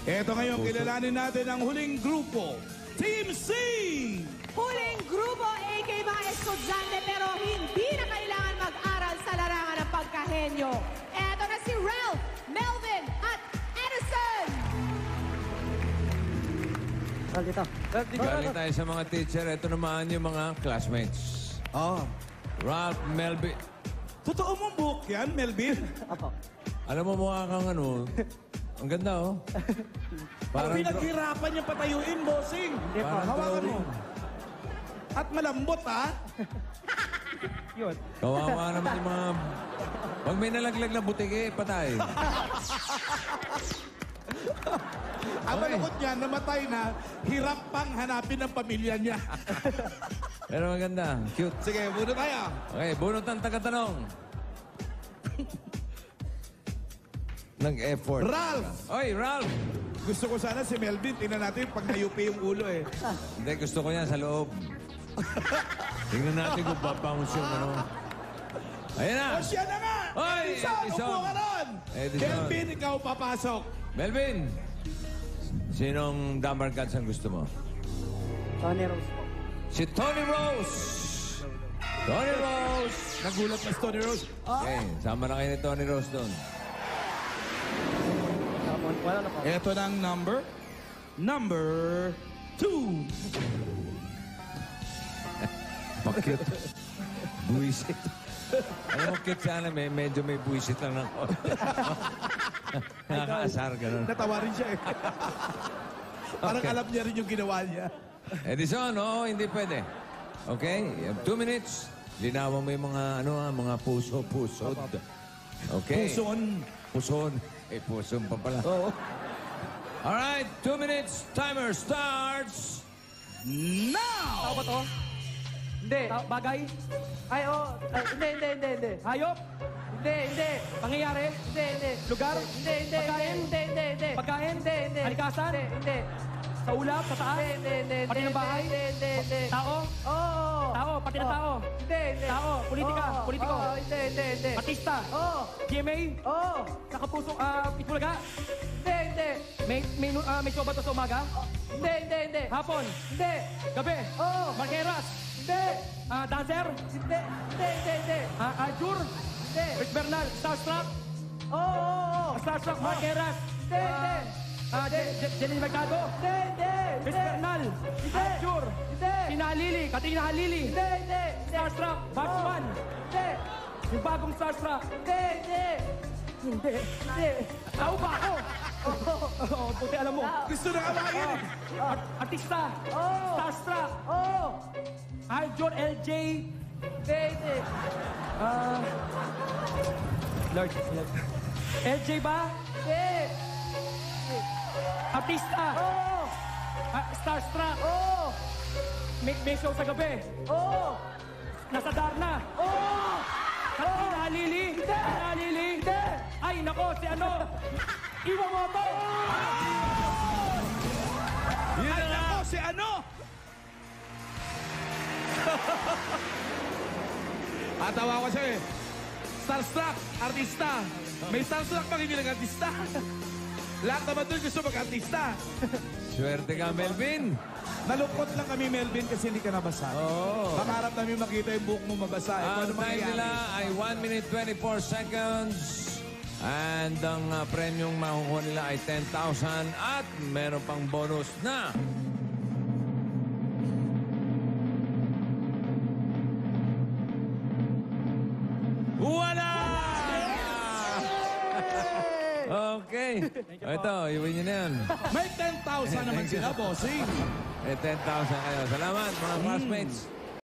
Eto ngayon, kilalanin natin ang huling grupo. Team C! Huling grupo, AK mga estudyante, pero hindi na kailangan mag-aral sa larangan ng pagkahenyo. Eto na si Ralph, Melvin, at Edison! Dito. Galing tayo sa mga teacher. Ito naman yung mga classmates. Oh. Ralph, Melvin. Totoo mong buhok yan, Melvin? Apo. Alam mo, mukha kang ano. Ang ganda, oh. Parang pinaghirapan niya patayuin, bossing. Hindi po. Parang Hawakan mo. drawing. At malambot, ha? Yun. Kawawa naman yung mga... Pag may nalaglag na butike, patay. Ang malungkot niya, namatay na, hirap pang hanapin ng pamilya niya. Pero maganda. Cute. Sige, muna tayo. Okay, bunot ang tagatanong. Nag-effort. Ralph! Oy, Ralph! Gusto ko sana si Melvin, tingnan natin pag nayupi yung ulo eh. Hindi, gusto ko yan sa loob. Tingnan natin kung papangus yung ano. Ayan na! O siya na nga! Oy, Edison, Edison. upo ka ron! Edison. Melvin, ikaw papasok. Melvin! Sinong Dumber Gods ang gusto mo? Tony Rose po. Si Tony Rose! Tony Rose! Nagulat na si Tony Rose. Okay, sama na kayo ni Tony Rose doon. Wala na po. Ito na ang number. Number 2. Pakit. Buisit. Alam mo, cute sana, medyo may buisit lang ng konti. Nakakaasar, ganun. Natawa rin siya eh. Parang Okay. alam niya rin yung ginawa niya. Edison, oo, hindi pwede. Okay? You have 2 minutes. Linawan mo yung mga, mga puso-pusod. Okay? Puson. Puson. Eh, puson pa pala. Oo. Alright, 2 minutes. Timer starts. Now! Tao ba to? Hindi. Bagay? Ay, oh. Hindi. Hayop? Hindi. Pangyayari? Hindi. Lugar? Hindi. Pagkain? Hindi. Pagkain? Hindi. Halikasan? Hindi. Sa ulap? Sa taas? Hindi. Pati ng bahay? Hindi. Tao? Oo. Tao? Pati ng tao? Hindi. Tao? Politika? Politiko? Hindi. Artista? Oo. GMA? Oo. Nakapuso? Itbulaga? Hindi. May show ba ito sa umaga? Hindi. Hapon? Hindi. Gabi? Oo. Marqueras? Hindi. Dancer? Hindi. Arjur? Hindi. Rick Bernal? Starstruck? Oo. Starstruck? Marqueras? Hindi. Jenny Mercado? Hindi. Rick Bernal? Hindi. Arjur? Hindi. Sinalili? Katrina Halili? Hindi. Starstruck? Batman? Hindi. Yung bagong Starstruck? Hindi. Tao ba ako? Oo, buti alam mo. Gusto na kawain. Artista? Starstruck? Arjun LJ? Hindi. Lord. LJ ba? Hindi. Artista? Starstruck? May show sa gabi? Nasa Darna? Katrina Halili? Hindi. Ay, nako, si ano? Iwamoto! Yun Ay, na nga. nako, si ano? Atawa ko siya eh. Starstruck, artista. May starstruck pag hindi nag-artista. Lahat naman doon gusto mag-artista. Swerte ka, Melvin. Nalungkot lang kami, Melvin, kasi hindi ka nabasa. Oo. Pangarap namin makita yung buhok mo mabasa. Ang Ano time mangyayari? nila ay 1 minute 24 seconds. And ang premium makukuha nila ay 10,000 at meron pang bonus na wala! Okay. Ito, iwin nyo na yan. May 10,000 naman sila, bossing. Eh, 10,000 kayo. Salamat, mga classmates.